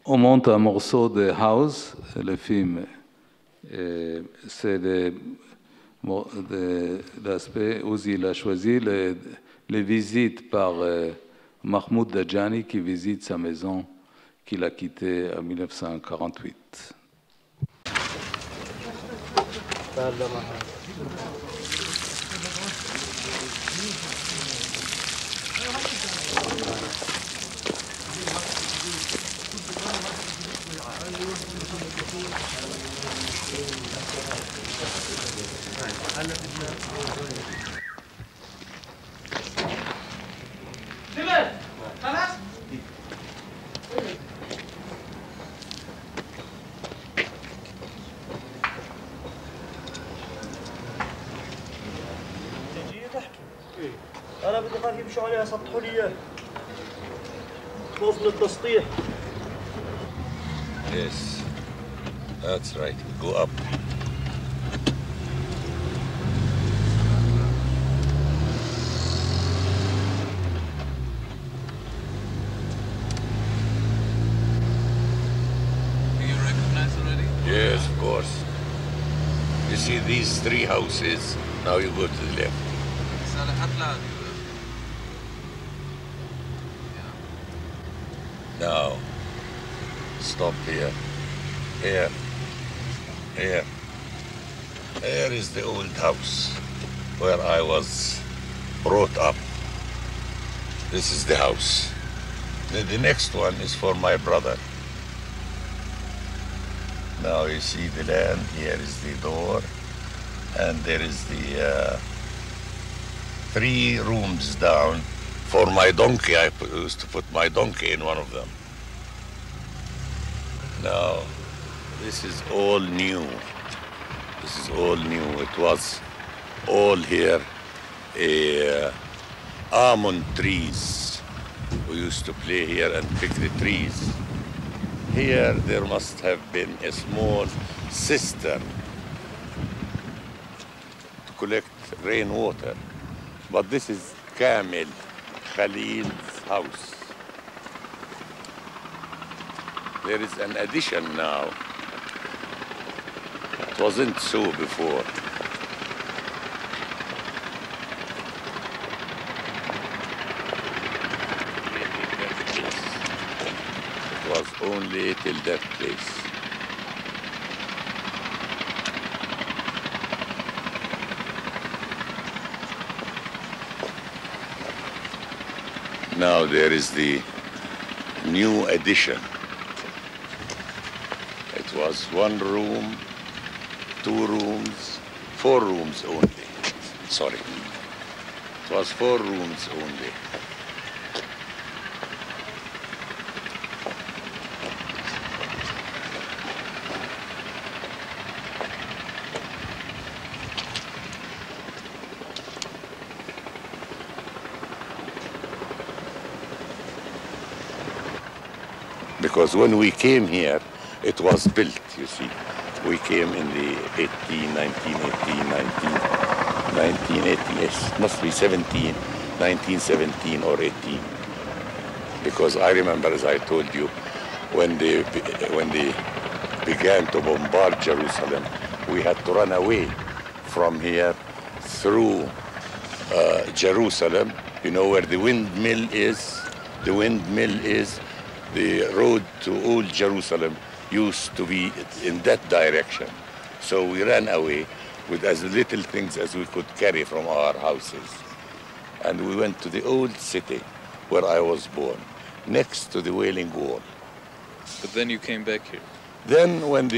on monte un morceau de house, le film. C'est l'aspect où il a choisi les visites par Mahmoud Dajani qui visite sa maison qu'il a quittée en 1948. أنا بدي أخاف يمشوا عليها سطحوا لي إياه. خوف من التسطيح. Yes, that's right. Go up. Do you recognize already? Yes, of course. You see these three houses, now you go to the left. Now, stop here. Here. Here. Here is the old house where I was brought up. This is the house. The next one is for my brother. Now you see the land, here is the door, and there is the 3 rooms down. For my donkey, I used to put my donkey in one of them. Now, this is all new. This is all new. It was all here almond trees. We used to play here and pick the trees. Here there must have been a small cistern to collect rainwater. But this is Kamil Khalil's house. There is an addition now. It wasn't so before. It was only till that place. Now there is the new addition. It was 1 room, 2 rooms, 4 rooms only. Sorry. It was 4 rooms only. Because when we came here, it was built, you see. We came in the 1980, yes, must be 1917 or 18. Because I remember, as I told you, when they began to bombard Jerusalem, we had to run away from here through Jerusalem. You know where the windmill is? The windmill is the road to Old Jerusalem used to be in that direction. So we ran away with as little things as we could carry from our houses. And we went to the old city where I was born, next to the Wailing Wall. But then you came back here. Then when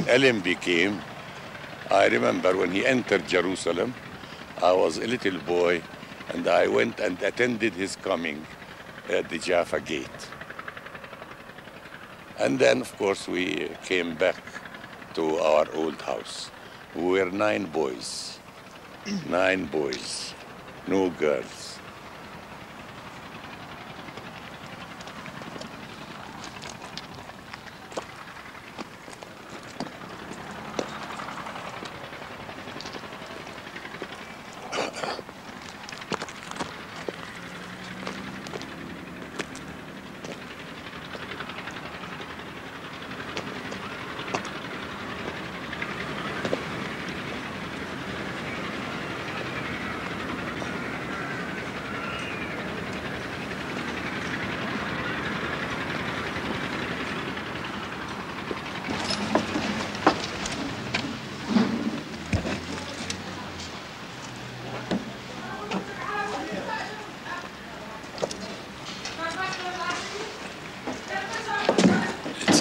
Allenby came, I remember when he entered Jerusalem, I was a little boy, and I went and attended his coming at the Jaffa Gate. And then, of course, we came back to our old house. We were 9 boys, 9 boys, no girls.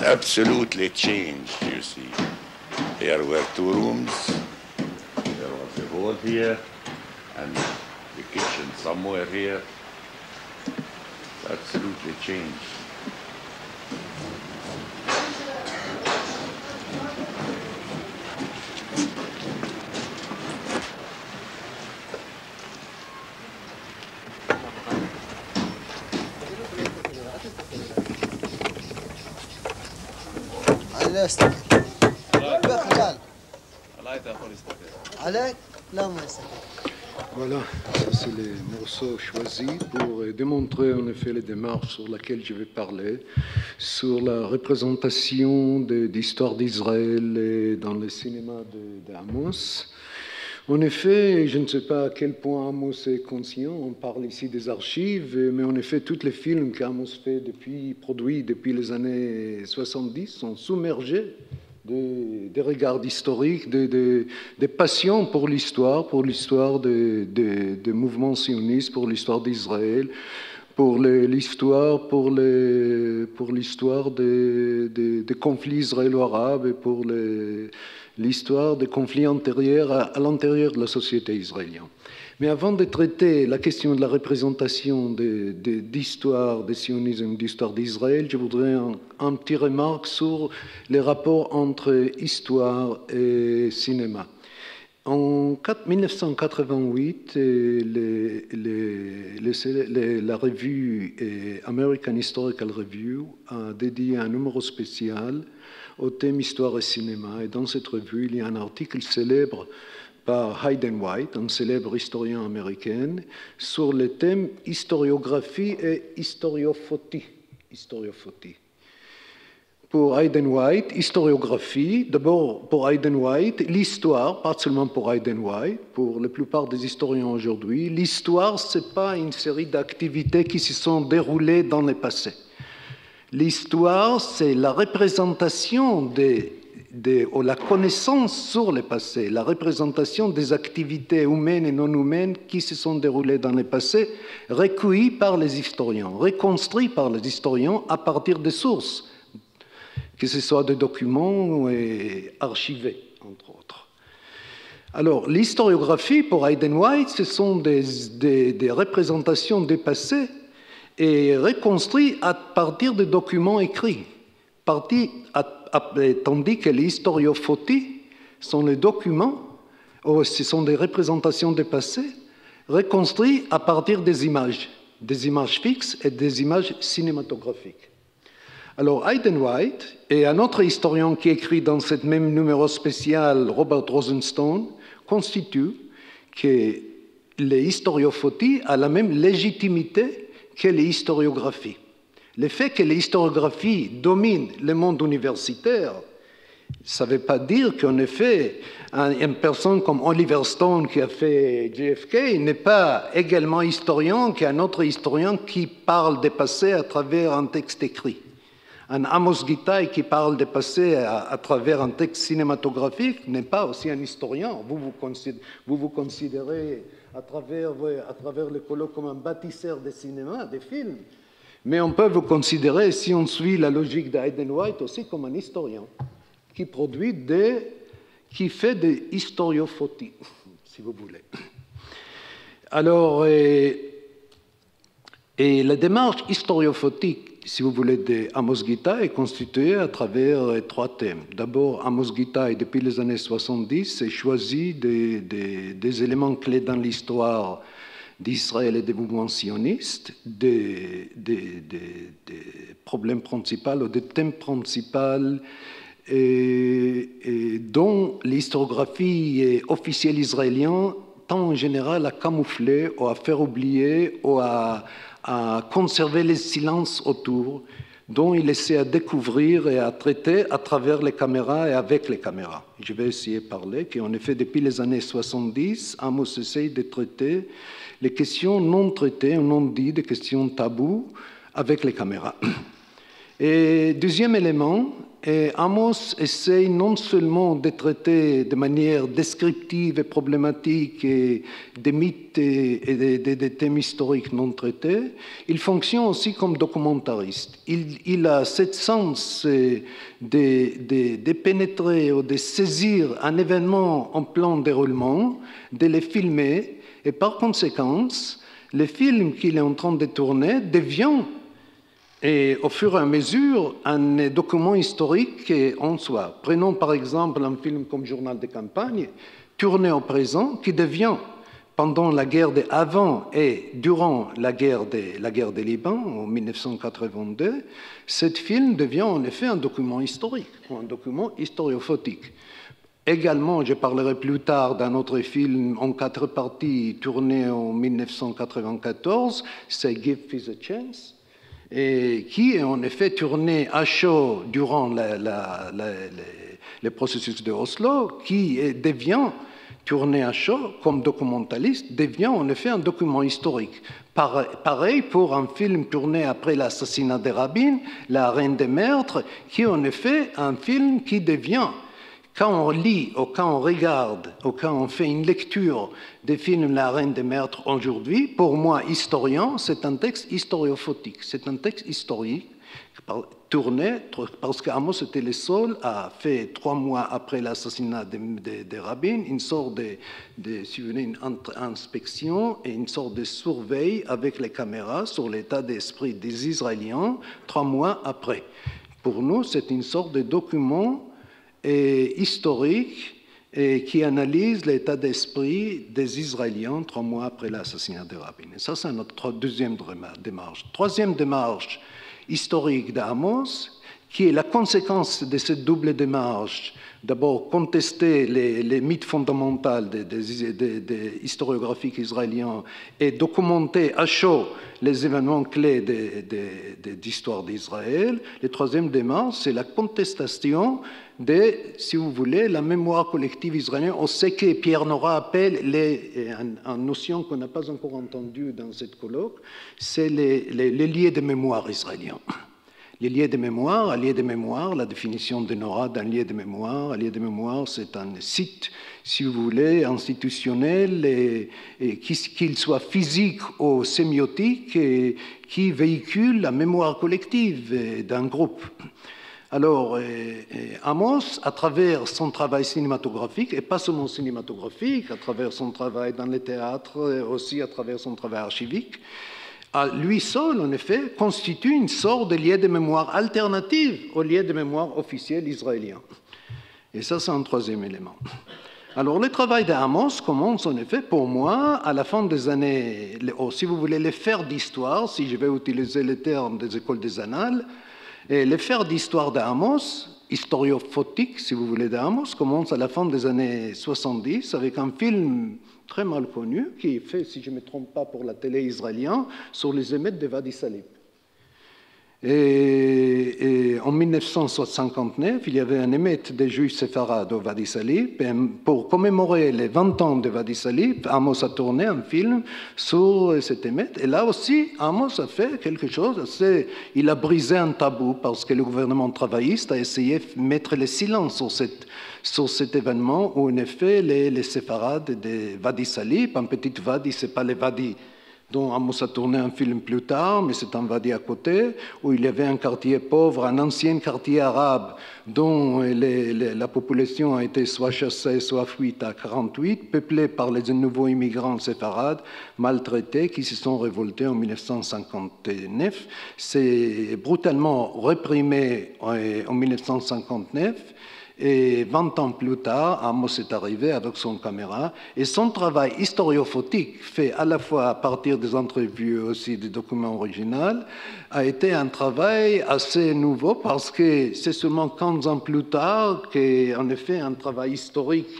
absolutely changed, you see. Here were 2 rooms. There was a hall here, and the kitchen somewhere here. Absolutely changed. لا استكت بخلال علي تاخذ يستكت عليك لا ما يستكت. Voilà, ça c'est les morceaux choisis pour démontrer en effet les démarches sur lesquelles je vais parler, sur la représentation d'histoire d'Israël dans le cinéma d'Amos. En effet, je ne sais pas à quel point Amos est conscient, on parle ici des archives, mais en effet, tous les films qu'Amos fait produits depuis les années 70 sont submergés des regards historiques, des passions pour l'histoire des mouvements sionistes, pour l'histoire d'Israël, pour l'histoire des conflits israélo-arabes et pour l'histoire des conflits antérieurs à l'intérieur de la société israélienne. Mais avant de traiter la question de la représentation d'histoire, de sionisme, d'histoire d'Israël, je voudrais un petit remarque sur les rapports entre histoire et cinéma. En 1988, la revue American Historical Review a dédié un numéro spécial au thème histoire et cinéma. Et dans cette revue, il y a un article célèbre par Hayden White, un célèbre historien américain, sur le thème historiographie et historiophotie. Pour Hayden White, historiographie, d'abord pour Hayden White, l'histoire, pas seulement pour Hayden White, pour la plupart des historiens aujourd'hui, l'histoire, ce n'est pas une série d'activités qui se sont déroulées dans le passé. L'histoire, c'est la représentation ou la connaissance sur le passé, la représentation des activités humaines et non humaines qui se sont déroulées dans le passé, recueillies par les historiens, reconstruites par les historiens à partir des sources, que ce soit des documents et archivés, entre autres. Alors, l'historiographie, pour Hayden White, ce sont des représentations du passé et reconstruites à partir de documents écrits, tandis que les historiophoties sont les documents, ce sont des représentations du passé, reconstruites à partir des images fixes et des images cinématographiques. Alors, Hayden White et un autre historien qui écrit dans ce même numéro spécial, Robert Rosenstone, constituent que les historiophoties ont la même légitimité que les historiographies. Le fait que les historiographies dominent le monde universitaire, ça ne veut pas dire qu'en effet, une personne comme Oliver Stone qui a fait JFK n'est pas également historien qu'un autre historien qui parle des passés à travers un texte écrit. Un Amos Gitaï qui parle des passés à travers un texte cinématographique n'est pas aussi un historien. Vous vous considérez à travers le colloque comme un bâtisseur de cinéma, de films. Mais on peut vous considérer, si on suit la logique d'Hayden White, aussi comme un historien qui fait des historiophoties, si vous voulez. Alors, et la démarche historiophotique, si vous voulez, d'Amos Gitaï est constituée à travers 3 thèmes. D'abord, Amos Gitaï, depuis les années 70, a choisi des éléments clés dans l'histoire d'Israël et des mouvements sionistes, des problèmes principaux ou des thèmes principaux dont l'historiographie officielle israélienne tend en général à camoufler ou à faire oublier ou à conserver les silences autour, dont il essaie à découvrir et à traiter à travers les caméras et avec les caméras. Je vais essayer de parler qu'en effet, depuis les années 70, Amos essaie de traiter les questions non traitées, non dites, des questions taboues avec les caméras. Et deuxième élément, Amos essaye non seulement de traiter de manière descriptive et problématique des mythes et des thèmes historiques non traités, il fonctionne aussi comme documentariste. Il a cette sens de pénétrer ou de saisir un événement en plein déroulement, de le filmer, et par conséquent, le film qu'il est en train de tourner devient, et au fur et à mesure, un document historique en soi. Prenons par exemple un film comme Journal de campagne, tourné au présent, qui devient, pendant la guerre avant et durant la guerre de Liban, en 1982, ce film devient en effet un document historique, un document historiophotique. Également, je parlerai plus tard d'un autre film en 4 parties tourné en 1994, c'est Give Peace a Chance, et qui est en effet tourné à chaud durant le processus de Oslo, qui devient, tourné à chaud comme documentaliste, devient en effet un document historique. Pareil pour un film tourné après l'assassinat de Rabin, La Reine des Meurtres, qui est en effet un film qui devient, quand on lit ou quand on regarde ou quand on fait une lecture des films La Reine des Meurtres aujourd'hui, pour moi, historien, c'est un texte historiophotique, c'est un texte historique tourné, parce qu'Amos était le seul à faire 3 mois après l'assassinat de Rabin une sorte une inspection et une sorte de surveille avec les caméras sur l'état d'esprit des Israéliens 3 mois après. Pour nous, c'est une sorte de document historique et qui analyse l'état d'esprit des Israéliens 3 mois après l'assassinat de Rabin. Et ça, c'est notre deuxième démarche. Troisième démarche historique d'Amos, qui est la conséquence de cette double démarche. D'abord, contester les mythes fondamentaux des historiographiques israéliens et documenter à chaud les événements clés d'histoire d'Israël. La troisième démarche, c'est la contestation de, si vous voulez, la mémoire collective israélienne, ou ce que Pierre Nora appelle une notion qu'on n'a pas encore entendue dans cette colloque, c'est les liens de mémoire israéliens. Les liens de mémoire, la définition de Nora d'un lien de mémoire, un lien de mémoire, c'est un site, si vous voulez, institutionnel, et qu'il soit physique ou sémiotique, et qui véhicule la mémoire collective d'un groupe. Alors, Amos, à travers son travail cinématographique, et pas seulement cinématographique, à travers son travail dans le théâtre, aussi à travers son travail archivique, à lui seul, en effet, constitue une sorte de lien de mémoire alternative au lien de mémoire officiel israélien. Et ça, c'est un troisième élément. Alors, le travail d'Amos commence, en effet, pour moi, à la fin des années, si vous voulez, les fers d'histoire, si je vais utiliser les termes des écoles des annales, et les fers d'histoire d'Amos, historiophotique, si vous voulez, d'Amos, commence à la fin des années 70 avec un film très mal connu, qui est fait, si je ne me trompe pas, pour la télé israélienne, sur les émeutes de Wadi Salib. Et en 1959, il y avait un émeute des Juifs séfarades au Wadi Salib. Et pour commémorer les 20 ans de Wadi Salib, Amos a tourné un film sur cette émeute. Et là aussi, Amos a fait quelque chose. Il a brisé un tabou parce que le gouvernement travailliste a essayé de mettre le silence sur cet événement où, en effet, les séfarades de Wadi Salib, un petit Wadi, ce n'est pas le Wadi dont Amos a tourné un film plus tard, mais c'est un Wadi à côté, où il y avait un quartier pauvre, un ancien quartier arabe, dont la population a été soit chassée, soit fuite à 1948, peuplé par les nouveaux immigrants séfarades, maltraités, qui se sont révoltés en 1959. C'est brutalement réprimé en 1959. Et 20 ans plus tard, Amos est arrivé avec son caméra et son travail historiophotique, fait à la fois à partir des entrevues aussi des documents originaux, a été un travail assez nouveau parce que c'est seulement 15 ans plus tard qu'en effet un travail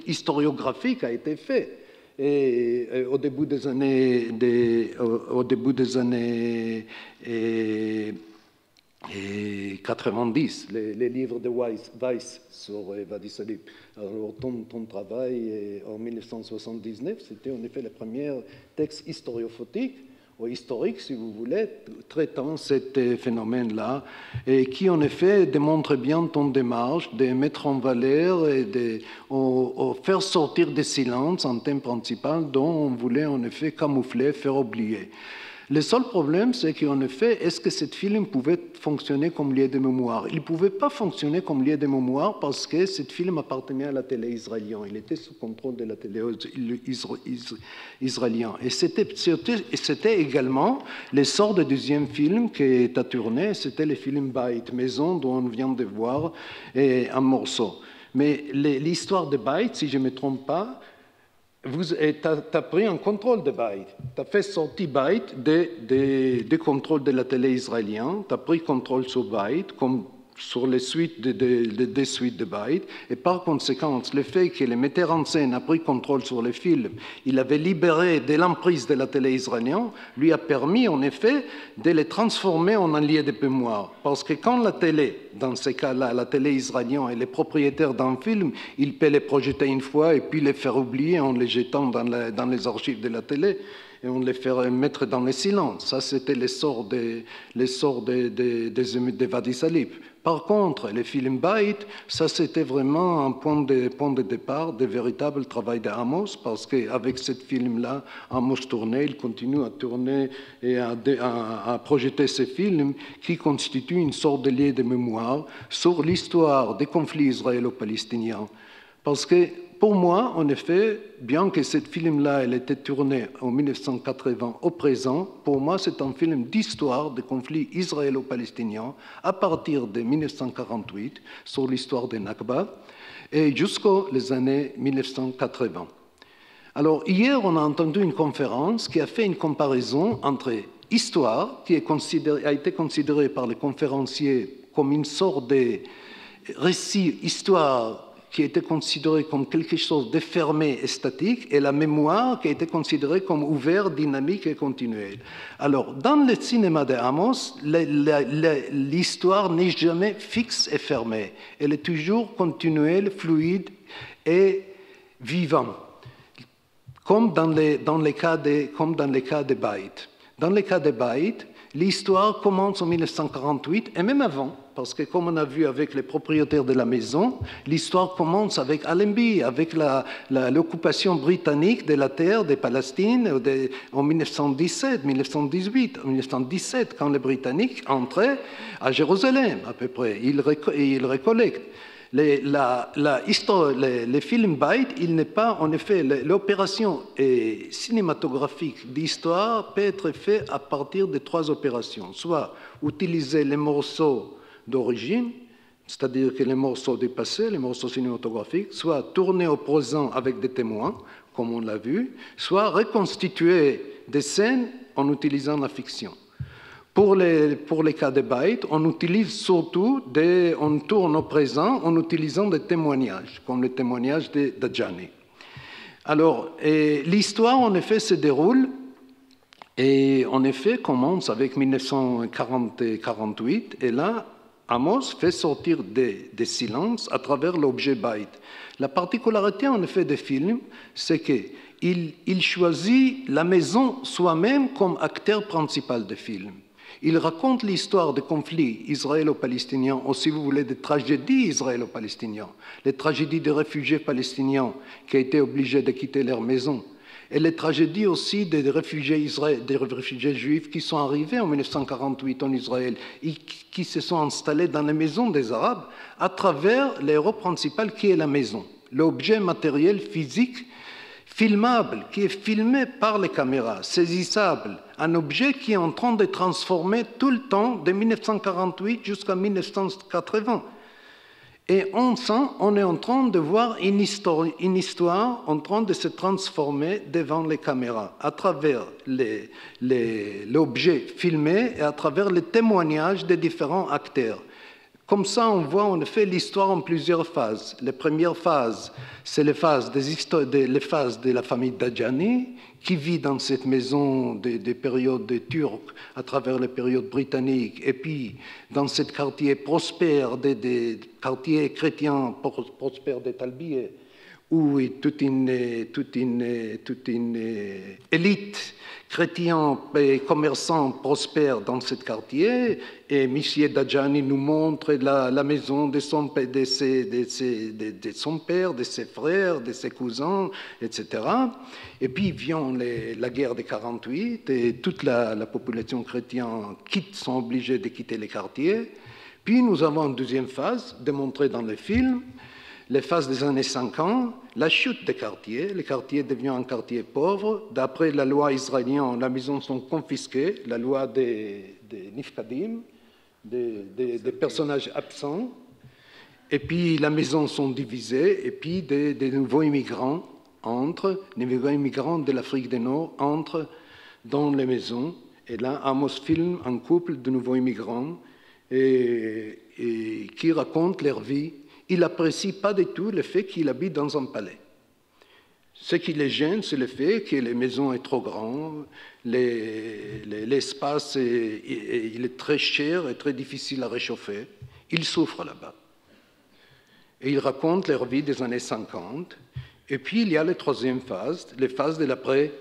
historiographique a été fait. Et au début des années 90, les livres de Weiss sur Wadi Salib. Alors, ton travail en 1979, c'était en effet le premier texte historiophotique ou historique, si vous voulez, traitant ce phénomène-là, et qui, en effet, démontre bien ton démarche de mettre en valeur et de faire sortir des silences un thème principal dont on voulait, en effet, camoufler, faire oublier. Le seul problème, c'est qu'en effet, est-ce que ce film pouvait fonctionner comme lieu de mémoire? Il ne pouvait pas fonctionner comme lieu de mémoire parce que ce film appartenait à la télé israélienne. Il était sous contrôle de la télé israélienne. Et c'était également l'essor du deuxième film qui est tourné, c'était le film Beit, Maison, dont on vient de voir un morceau. Mais l'histoire de Beit, si je ne me trompe pas, tu as pris un contrôle de Beit. Tu as fait sortir Beit des contrôles de la télé israélienne. Tu as pris contrôle sur Beit, comme sur les suites des suites de Beit. Et par conséquent, le fait que le metteur en scène a pris contrôle sur le film, il avait libéré de l'emprise de la télé israélienne, lui a permis en effet de les transformer en un lieu de mémoire. Parce que quand la télé, dans ces cas-là, la télé israélienne est le propriétaire d'un film, il peut les projeter une fois et puis les faire oublier en les jetant dans les archives de la télé et on les fait mettre dans le silence. Ça, c'était l'essor des émeutes de Wadi Salib. Par contre, le film Beit, ça c'était vraiment un point de départ de véritable travail d'Amos, parce qu'avec ce film-là, Amos tournait, il continue à tourner et à projeter ce film qui constitue une sorte de lieu de mémoire sur l'histoire des conflits israélo-palestiniens. Parce que pour moi, en effet, bien que ce film-là ait été tourné en 1980 au présent, pour moi, c'est un film d'histoire des conflits israélo-palestiniens à partir de 1948 sur l'histoire des Nakba et jusqu'aux années 1980. Alors, hier, on a entendu une conférence qui a fait une comparaison entre histoire, qui a été considérée par les conférenciers comme une sorte de récit, histoire, qui a été considéré comme quelque chose de fermé et statique, et la mémoire qui a été considérée comme ouverte, dynamique et continuelle. Alors, dans le cinéma d'Amos, l'histoire n'est jamais fixe et fermée. Elle est toujours continuelle, fluide et vivante, comme dans les cas de Beit. Dans le cas de Beit, l'histoire commence en 1948, et même avant, parce que comme on a vu avec les propriétaires de la maison, l'histoire commence avec Allenby, avec l'occupation britannique de la terre de Palestine en 1917, 1917, quand les Britanniques entraient à Jérusalem, à peu près. Ils récollectent. Le film Beit, il n'est pas, en effet, l'opération cinématographique d'histoire peut être faite à partir de trois opérations. Soit utiliser les morceaux d'origine, c'est-à-dire que les morceaux du passé, les morceaux cinématographiques, soit tourner au présent avec des témoins, comme on l'a vu, soit reconstituer des scènes en utilisant la fiction. Pour les cas de Beit, on utilise surtout, on tourne au présent en utilisant des témoignages, comme le témoignage de Dajani. Alors, l'histoire, en effet, se déroule et, en effet, commence avec 1948, et là, Amos fait sortir des silences à travers l'objet Beit. La particularité, en effet, des films, c'est qu'il choisit la maison soi-même comme acteur principal du film. Il raconte l'histoire des conflits israélo-palestiniens, ou si vous voulez, des tragédies israélo-palestiniennes, les tragédies des réfugiés palestiniens qui ont été obligés de quitter leur maison, et les tragédies aussi des réfugiés juifs qui sont arrivés en 1948 en Israël et qui se sont installés dans les maisons des Arabes à travers l'héros principal qui est la maison, l'objet matériel physique filmable, qui est filmé par les caméras, saisissable, un objet qui est en train de transformer tout le temps de 1948 jusqu'à 1980. Et on est en train de voir une histoire en train de se transformer devant les caméras, à travers l'objet filmé et à travers les témoignages des différents acteurs. Comme ça, on voit en effet l'histoire en plusieurs phases. La première phase, c'est les phases de la famille Dajani, qui vit dans cette maison des périodes turques à travers les périodes britanniques, et puis dans ce quartier prospère, des quartiers chrétiens prospères de Talbieh, où toute une élite chrétienne et commerçant prospère dans ce quartier. Et M. Dajani nous montre la maison de son père, de ses frères, de ses cousins, etc. Et puis vient la guerre de 48 et toute la population chrétienne sont obligés de quitter les quartiers. Puis nous avons une deuxième phase, démontrée dans le film, les phases des années 50, la chute des quartiers. Les quartiers deviennent un quartier pauvre. D'après la loi israélienne, les maisons sont confisquées, la loi des Nifkadim, des personnages absents. Et puis les maisons sont divisées, et puis des nouveaux immigrants entrent, les nouveaux immigrants de l'Afrique du Nord entrent dans les maisons. Et là, Amos filme un couple de nouveaux immigrants et qui racontent leur vie. Il n'apprécie pas du tout le fait qu'il habite dans un palais. Ce qui les gêne, c'est le fait que les maisons sont trop grandes, l'espace il est très cher et très difficile à réchauffer. Ils souffrent là-bas. Et ils racontent leur vie des années 50. Et puis il y a la troisième phase, les phases de l'après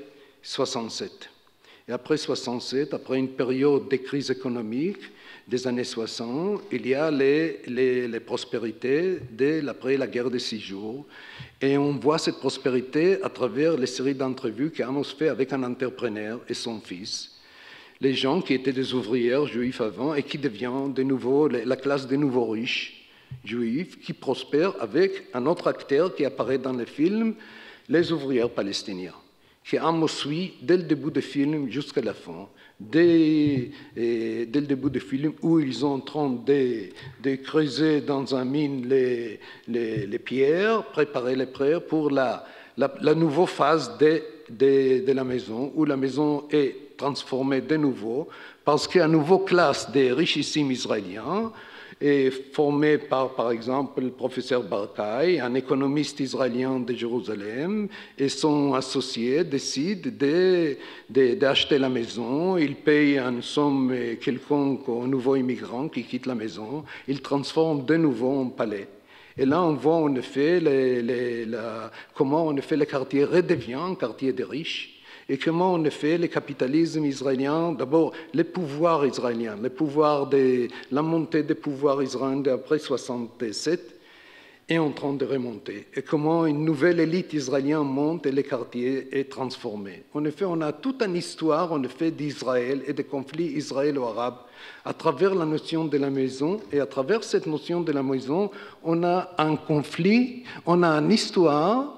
67. Et après 67, après une période de crise économique, des années 60, il y a les prospérités après la guerre des 6 jours. Et on voit cette prospérité à travers les séries d'entrevues qu'Amos fait avec un entrepreneur et son fils. Les gens qui étaient des ouvrières juifs avant et qui deviennent de nouveau la classe des nouveaux riches juifs qui prospèrent avec un autre acteur qui apparaît dans le film, les ouvrières palestiniens, qui Amos suit dès le début du film jusqu'à la fin. Dès le début du film où ils sont en train de creuser dans un mine les pierres, préparer les pierres pour la nouvelle phase de la maison, où la maison est transformée de nouveau, parce qu'il y a une nouvelle classe des richissimes israéliens, et formé par exemple, le professeur Barkai, un économiste israélien de Jérusalem, et son associé décide d'acheter la maison. Il paye une somme quelconque aux nouveaux immigrants qui quittent la maison. Il transforme de nouveau en palais. Et là, on voit en effet comment en effet le quartier redevient un quartier de riches. Et comment, en effet, le capitalisme israélien, d'abord, les pouvoirs israéliens, la montée des pouvoirs israéliens après 1967 est en train de remonter. Et comment une nouvelle élite israélienne monte et le quartier est transformé. En effet, on a toute une histoire, en effet, d'Israël et des conflits israélo-arabes à travers la notion de la maison. Et à travers cette notion de la maison, on a un conflit, on a une histoire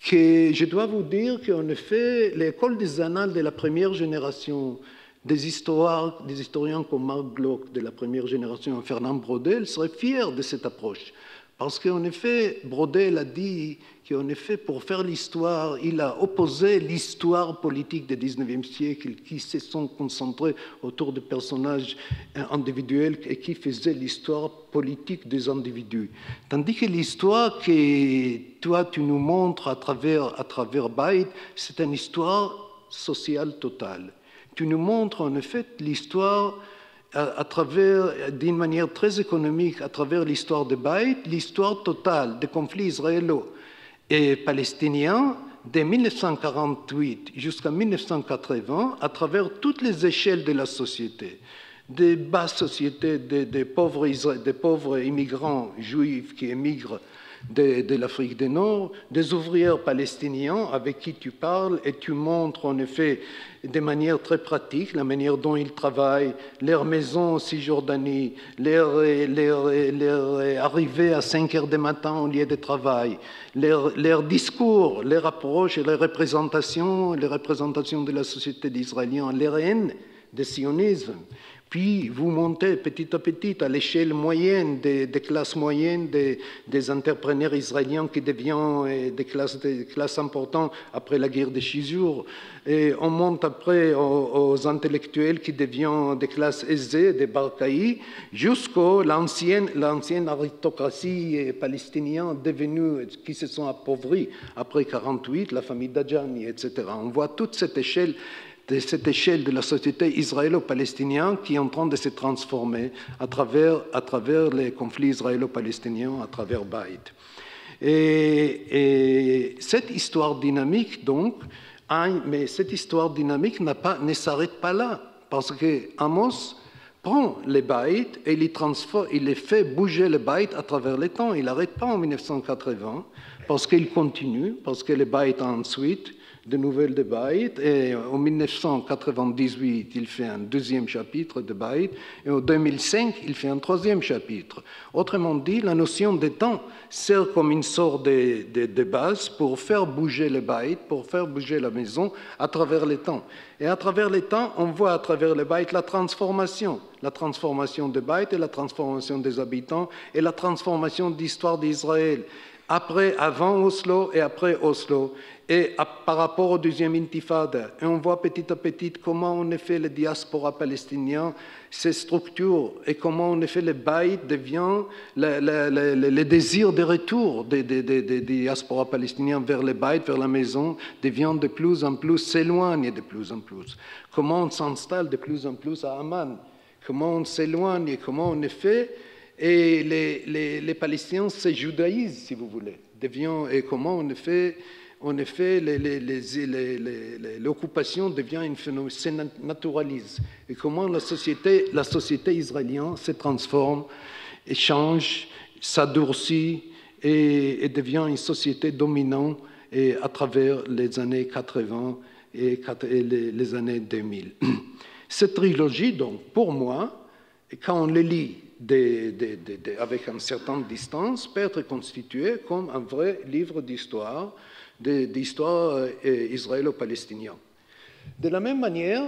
que je dois vous dire qu'en effet, l'école des annales de la première génération, des historiens comme Marc Bloch de la première génération, Fernand Braudel, serait fier de cette approche. Parce qu'en effet, Braudel a dit qu'en effet, pour faire l'histoire, il a opposé l'histoire politique du XIXe siècle qui se sont concentrés autour de personnages individuels et qui faisaient l'histoire politique des individus. Tandis que l'histoire que toi, tu nous montres à travers Beit, c'est une histoire sociale totale. Tu nous montres en effet l'histoire à travers, d'une manière très économique, à travers l'histoire de Beit, l'histoire totale des conflits israélo et palestiniens de 1948 jusqu'à 1980, à travers toutes les échelles de la société, des basses sociétés, des pauvres immigrants juifs qui émigrent de l'Afrique du Nord, des ouvriers palestiniens avec qui tu parles et tu montres en effet de manière très pratique la manière dont ils travaillent, leur maison en Cisjordanie, leur arrivée à 5 heures du matin au lieu de travail, leur discours, leur approche et les représentations de la société d'Israéliens, leur haine du sionisme. Puis vous montez petit à petit à l'échelle moyenne des classes moyennes des entrepreneurs israéliens qui deviennent des classes importantes après la guerre des 6 jours. Et on monte après aux intellectuels qui deviennent des classes aisées, des Barkaï, jusqu'à l'ancienne aristocratie palestinienne devenue, qui se sont appauvris après 1948, la famille Dajani, etc. On voit toute cette échelle de la société israélo-palestinienne qui est en train de se transformer à travers les conflits israélo-palestiniens, à travers Beit. Et cette histoire dynamique, donc, mais cette histoire dynamique ne s'arrête pas là, parce que Amos prend les Baït et il les fait bouger les Baït à travers le temps. Il n'arrête pas en 1980, parce qu'il continue, parce que les Baït ensuite de nouvelles de Baït, et en 1998, il fait un deuxième chapitre de Baït, et en 2005, il fait un troisième chapitre. Autrement dit, la notion de temps sert comme une sorte de base pour faire bouger les Baït, pour faire bouger la maison à travers le temps. Et à travers le temps, on voit à travers les Baït la transformation des Baït et la transformation des habitants et la transformation d'histoire d'Israël. Avant Oslo et après Oslo, et par rapport au deuxième intifada. Et on voit petit à petit comment en effet les diasporas palestiniens se structurent et comment en effet le Baït devient le désir de retour des diasporas palestiniens vers le Baït, vers la maison, devient de plus en plus, s'éloigne de plus en plus. Comment on s'installe de plus en plus à Amman, comment on s'éloigne et comment en effet et les Palestiniens se judaïsent, si vous voulez, et comment en effet l'occupation devient un phénomène, se naturalise, et comment la société israélienne se transforme, et change, s'adoucit, et devient une société dominante et à travers les années 80 et les années 2000. Cette trilogie, donc, pour moi, quand on les lit avec une certaine distance, peut être constituée comme un vrai livre d'histoire israélo-palestinienne. De la même manière,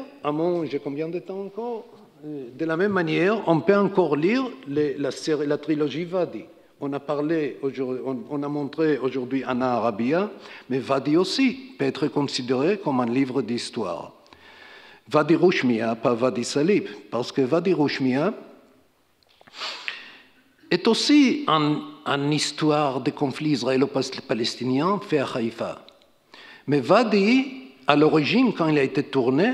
j'ai combien de temps encore? De la même manière, on peut encore lire la trilogie Vadi. On a montré aujourd'hui Anna Arabia, mais Vadi aussi peut être considéré comme un livre d'histoire. Vadi Roushmia, pas Vadi Salib, parce que Vadi Roushmia est aussi une histoire de conflit israélo-palestinien fait à Haïfa. Mais Vadi, à l'origine, quand il a été tourné,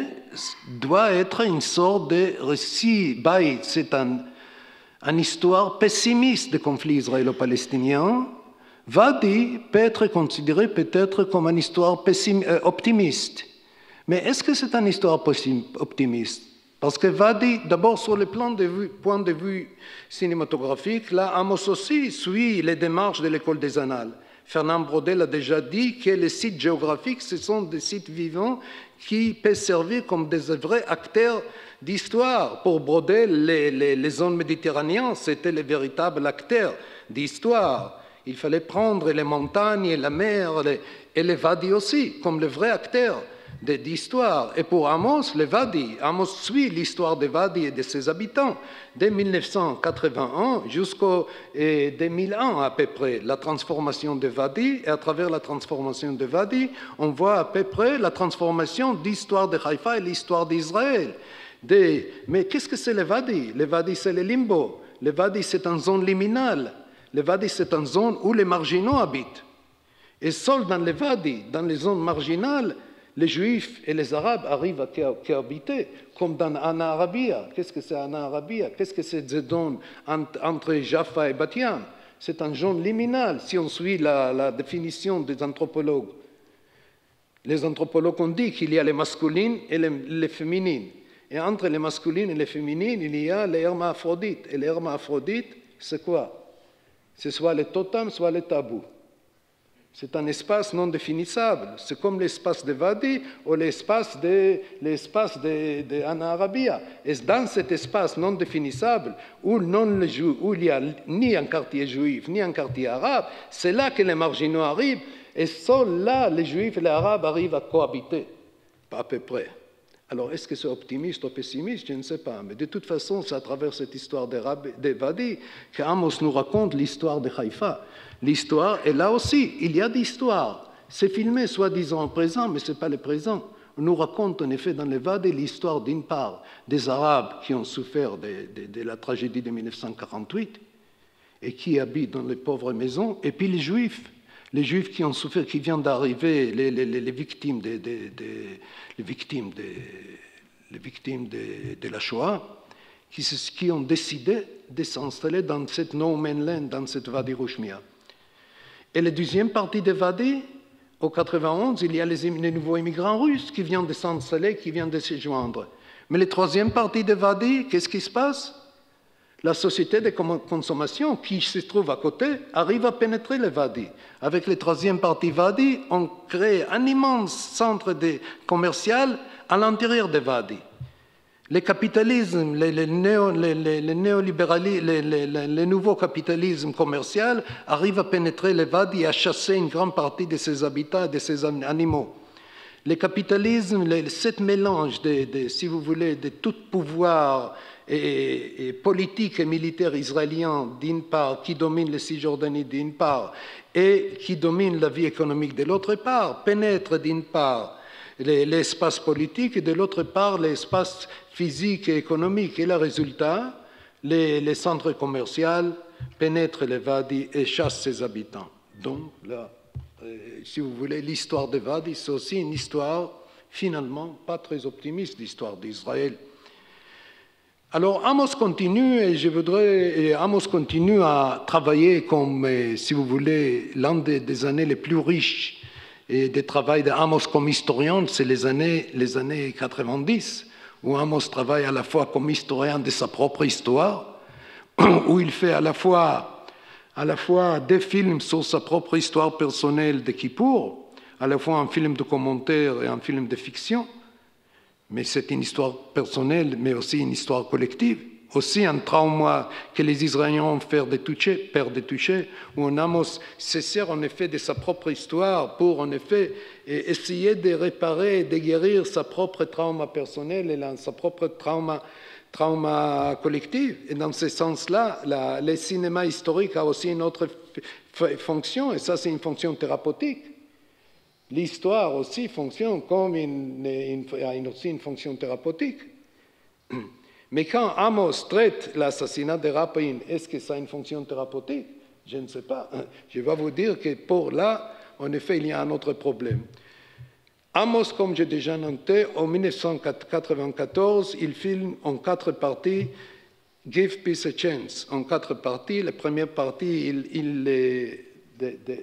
doit être une sorte de récit. Baït, c'est une histoire pessimiste de conflit israélo-palestinien. Vadi peut être considéré peut-être comme une histoire optimiste. Mais est-ce que c'est une histoire optimiste? Parce que Vadi, d'abord sur le point de vue cinématographique, là, Amos aussi suit les démarches de l'école des Annales. Fernand Braudel a déjà dit que les sites géographiques, ce sont des sites vivants qui peuvent servir comme des vrais acteurs d'histoire. Pour Braudel, les zones méditerranéennes, c'était les véritables acteurs d'histoire. Il fallait prendre les montagnes et la mer, et les Vadi aussi, comme les vrais acteurs d'histoire. Et pour Amos, le Vadi, Amos suit l'histoire des Vadi et de ses habitants dès 1981 jusqu'au 2001 à peu près, la transformation de Vadi, et à travers la transformation de Vadi, on voit à peu près la transformation d'histoire de Haïfa et l'histoire d'Israël. Mais qu'est-ce que c'est le Vadi? Le Vadi, c'est le limbo. Le Vadi, c'est une zone liminale. Le Vadi, c'est une zone où les marginaux habitent. Et seul dans le Vadi, dans les zones marginales, les Juifs et les Arabes arrivent à cohabiter, comme dans Anna Arabia. Qu'est-ce que c'est Anna Arabia? Qu'est-ce que c'est cette zone entre Jaffa et Bat-Yam? C'est une zone liminale, si on suit la définition des anthropologues. Les anthropologues ont dit qu'il y a les masculines et les féminines. Et entre les masculines et les féminines, il y a les hermaphrodites. Et les hermaphrodites, c'est quoi? C'est soit le totem, soit le tabou. C'est un espace non définissable. C'est comme l'espace de Vadi ou l'espace de Anna Arabia. Et dans cet espace non définissable, où il n'y a ni un quartier juif, ni un quartier arabe, c'est là que les marginaux arrivent. Et seuls là, les juifs et les arabes arrivent à cohabiter, à peu près. Alors, est-ce que c'est optimiste ou pessimiste? Je ne sais pas. Mais de toute façon, c'est à travers cette histoire de Vadi qu'Amos nous raconte l'histoire de Haïfa. L'histoire, et là aussi, il y a d'histoire. C'est filmé, soi-disant, en présent, mais ce n'est pas le présent. On nous raconte, en effet, dans les Vadi, l'histoire, d'une part, des Arabes qui ont souffert de la tragédie de 1948 et qui habitent dans les pauvres maisons, et puis les Juifs qui ont souffert, qui viennent d'arriver, les victimes de la Shoah, qui ont décidé de s'installer dans cette no man land, dans cette Vadi Roushmia. Et la deuxième partie de Wadi, au 91, il y a les nouveaux immigrants russes qui viennent de s'installer, qui viennent de se joindre. Mais la troisième partie de Wadi, qu'est-ce qui se passe? La société de consommation qui se trouve à côté arrive à pénétrer le Wadi. Avec la troisième partie Wadi, on crée un immense centre commercial à l'intérieur de Wadi. Le capitalisme, le néolibéralisme, le nouveau capitalisme commercial arrive à pénétrer le Wadi et à chasser une grande partie de ses habitats et de ses animaux. Le capitalisme, ce mélange si vous voulez, de tout pouvoir et politique et militaire israélien, d'une part, qui domine le Cisjordanie d'une part, et qui domine la vie économique de l'autre part, pénètre d'une part l'espace politique et de l'autre part l'espace physique et économique. Et le résultat, les centres commerciaux pénètrent les Wadi et chassent ses habitants. Donc là, si vous voulez, l'histoire de Wadi, c'est aussi une histoire finalement pas très optimiste, l'histoire d'Israël. Alors Amos continue et Amos continue à travailler comme, si vous voulez, l'un des années les plus riches et des travaux d'Amos comme historien, c'est les années 90, où Amos travaille à la fois comme historien de sa propre histoire, où il fait à la fois des films sur sa propre histoire personnelle de Kippour, à la fois un film de commentaire et un film de fiction, mais c'est une histoire personnelle, mais aussi une histoire collective. Aussi un trauma que les Israéliens ont peur de toucher, où Amos se sert en effet de sa propre histoire pour en effet essayer de réparer, de guérir sa propre trauma personnel et sa propre trauma collectif. Et dans ce sens-là, le cinéma historique a aussi une autre fonction, et ça c'est une fonction thérapeutique. L'histoire aussi fonctionne comme aussi une fonction thérapeutique. Mais quand Amos traite l'assassinat de Rabin, est-ce que ça a une fonction thérapeutique? Je ne sais pas. Je vais vous dire que pour là, en effet, il y a un autre problème. Amos, comme j'ai déjà noté, en 1994, il filme en 4 parties Give Peace a Chance. En 4 parties. La première partie,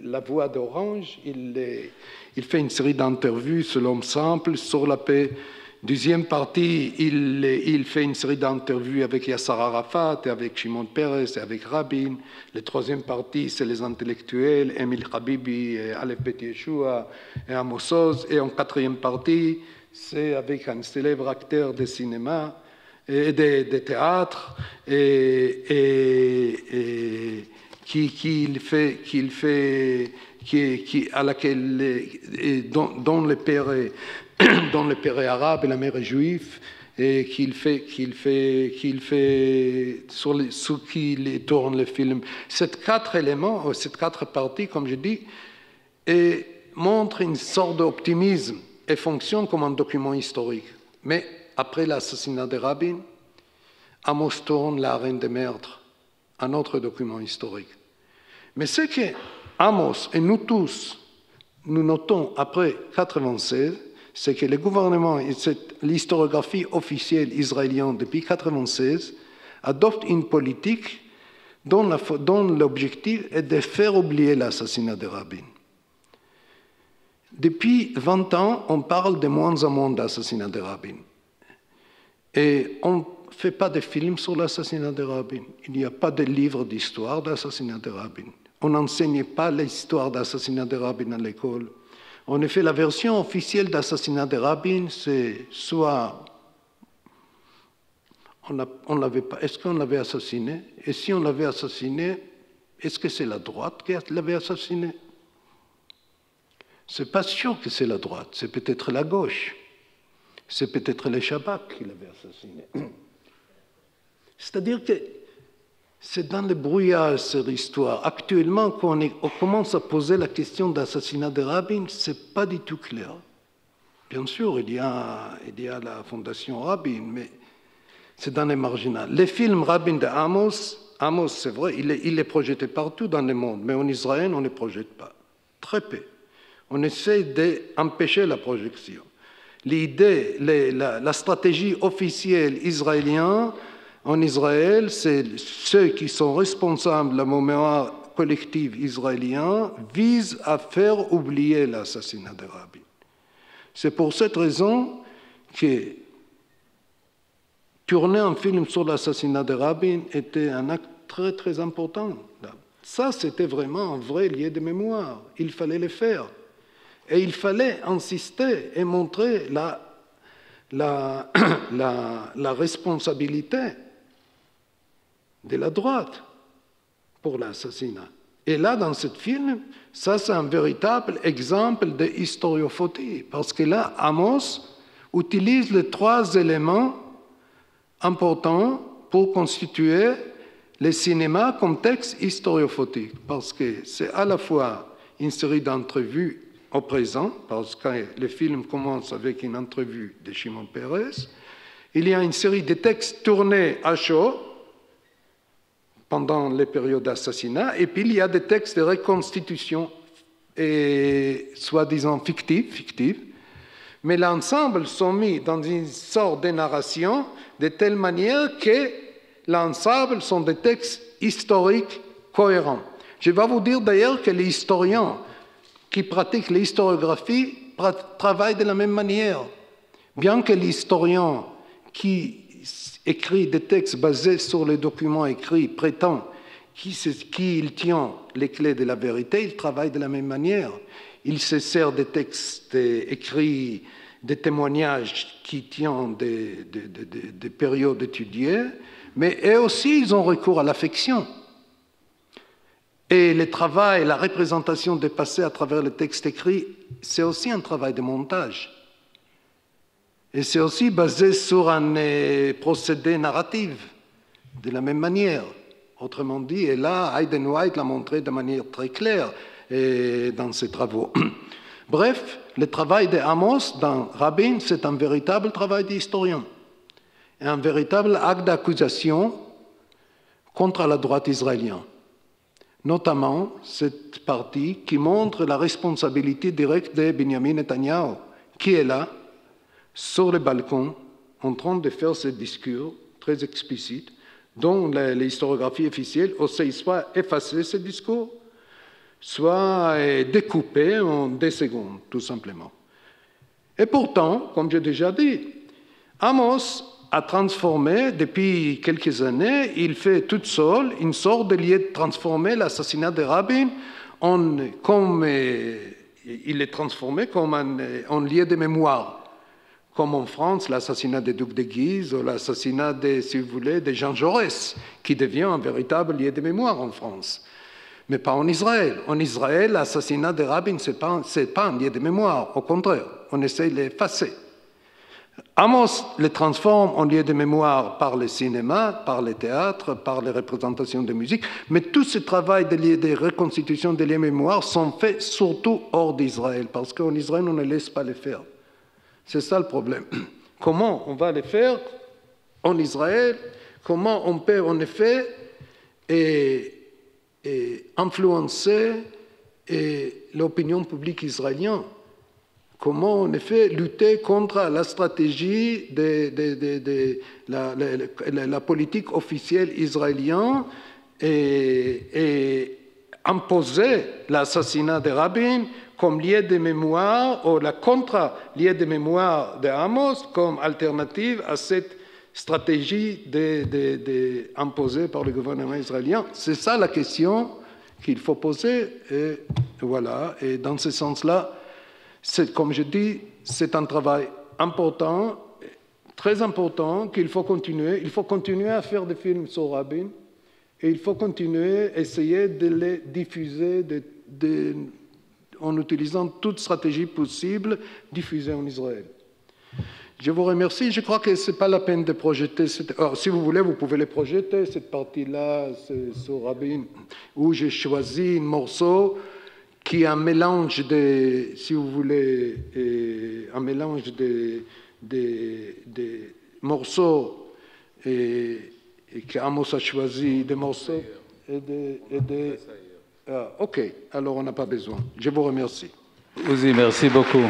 La Voix d'Orange, il fait une série d'interviews sur l'homme simple, sur la paix. Deuxième partie, il fait une série d'interviews avec Yasser Arafat, avec Shimon Peres, et avec Rabin. La troisième partie, c'est les intellectuels, Emile Habibi, Aleph Bet Yeshua et Amos Oz. Et en 4e partie, c'est avec un célèbre acteur de cinéma et de théâtre dont le père est arabe et la mère est juive, et sur qui tourne le film. Ces 4 éléments, ces 4 parties, comme je dis, montrent une sorte d'optimisme et fonctionnent comme un document historique. Mais après l'assassinat de Rabin, Amos tourne La Reine des Meurtres, un autre document historique. Mais ce que Amos et nous tous, nous notons après 1996, c'est que le gouvernement et l'historiographie officielle israélienne depuis 1996 adopte une politique dont l'objectif est de faire oublier l'assassinat de Rabin. Depuis 20 ans, on parle de moins en moins d'assassinat de Rabin. Et on ne fait pas de films sur l'assassinat de Rabin. Il n'y a pas de livre d'histoire d'assassinat de Rabin. On n'enseigne pas l'histoire d'assassinat de Rabin à l'école. En effet, la version officielle d'assassinat de Rabin, c'est soit on l'avait pas. Est-ce qu'on l'avait assassiné? Et si on l'avait assassiné, est-ce que c'est la droite qui l'avait assassiné? C'est pas sûr que c'est la droite. C'est peut-être la gauche. C'est peut-être les Shabak qui l'avaient assassiné. C'est-à-dire que c'est dans le brouillard, cette histoire. Actuellement, quand on commence à poser la question d'assassinat de Rabin, ce n'est pas du tout clair. Bien sûr, il y a la fondation Rabin, mais c'est dans les marginales. Les films Rabin de Amos, c'est vrai, il est projeté partout dans le monde, mais en Israël, on ne les projette pas. Très peu. On essaie d'empêcher la projection. L'idée, la stratégie officielle israélienne, en Israël, c'est ceux qui sont responsables de la mémoire collectif israélien vise à faire oublier l'assassinat de Rabin. C'est pour cette raison que tourner un film sur l'assassinat de Rabin était un acte très très important. Ça, c'était vraiment un vrai lieu de mémoire. Il fallait le faire. Et il fallait insister et montrer la responsabilité de la droite pour l'assassinat. Et là, dans ce film, ça c'est un véritable exemple de historiophotie, parce que là, Amos utilise les trois éléments importants pour constituer le cinéma comme texte historiophotique, parce que c'est à la fois une série d'entrevues au présent, parce que le film commence avec une entrevue de Shimon Peres, il y a une série de textes tournés à chaud pendant les périodes d'assassinat, et puis il y a des textes de reconstitution, soi-disant fictifs, mais l'ensemble sont mis dans une sorte de narration de telle manière que l'ensemble sont des textes historiques cohérents. Je vais vous dire d'ailleurs que les historiens qui pratiquent l'historiographie travaillent de la même manière. Bien que l'historien qui écrit des textes basés sur les documents écrits prétend qu'il tient les clés de la vérité, il travaille de la même manière. Il se sert des textes écrits, des témoignages qui tiennent des périodes étudiées, mais eux aussi, ils ont recours à l'affection. Et le travail, la représentation des passés à travers les textes écrits, c'est aussi un travail de montage. Et c'est aussi basé sur un procédé narratif, de la même manière. Autrement dit, et là, Hayden White l'a montré de manière très claire dans ses travaux. Bref, le travail de Amos dans Rabin, c'est un véritable travail d'historien, et un véritable acte d'accusation contre la droite israélienne. Notamment cette partie qui montre la responsabilité directe de Benjamin Netanyahu, qui est là, sur le balcon, en train de faire ce discours très explicite, dont l'historiographie officielle essaie soit effacer ce discours, soit découper en 2 secondes, tout simplement. Et pourtant, comme j'ai déjà dit, Amos a transformé, depuis quelques années, il fait tout seul une sorte de lieu de transformer l'assassinat de Rabin il est transformé comme un lieu de mémoire. Comme en France, l'assassinat des ducs de Guise ou l'assassinat, si vous voulez, de Jean Jaurès, qui devient un véritable lieu de mémoire en France. Mais pas en Israël. En Israël, l'assassinat de Rabin, ce n'est pas un lieu de mémoire. Au contraire, on essaie de l'effacer. Amos le transforme en lieu de mémoire par le cinéma, par le théâtre, par les représentations de musique, mais tout ce travail de reconstitution des lieux de mémoire sont faits surtout hors d'Israël, parce qu'en Israël, on ne laisse pas les faire. C'est ça le problème. Comment on va les faire en Israël? Comment on peut, en effet, influencer l'opinion publique israélienne? Comment, en effet, lutter contre la stratégie de la politique officielle israélienne et imposer l'assassinat de Rabin comme lieu de mémoire, ou la contre-lieu de mémoire de Amos comme alternative à cette stratégie imposée par le gouvernement israélien. C'est ça la question qu'il faut poser. Et voilà. Et dans ce sens-là, comme je dis, c'est un travail important, très important, qu'il faut continuer. Il faut continuer à faire des films sur Rabin et il faut continuer à essayer de les diffuser en utilisant toute stratégie possible, diffusée en Israël. Je vous remercie. Je crois que ce n'est pas la peine de projeter. Si vous voulez, vous pouvez les projeter, cette partie-là, sur Rabin, où j'ai choisi un morceau qui est un mélange de, si vous voulez, un mélange de morceaux et qu'Amos a choisi des morceaux ok, alors on n'a pas besoin. Je vous remercie. Uzi, merci beaucoup.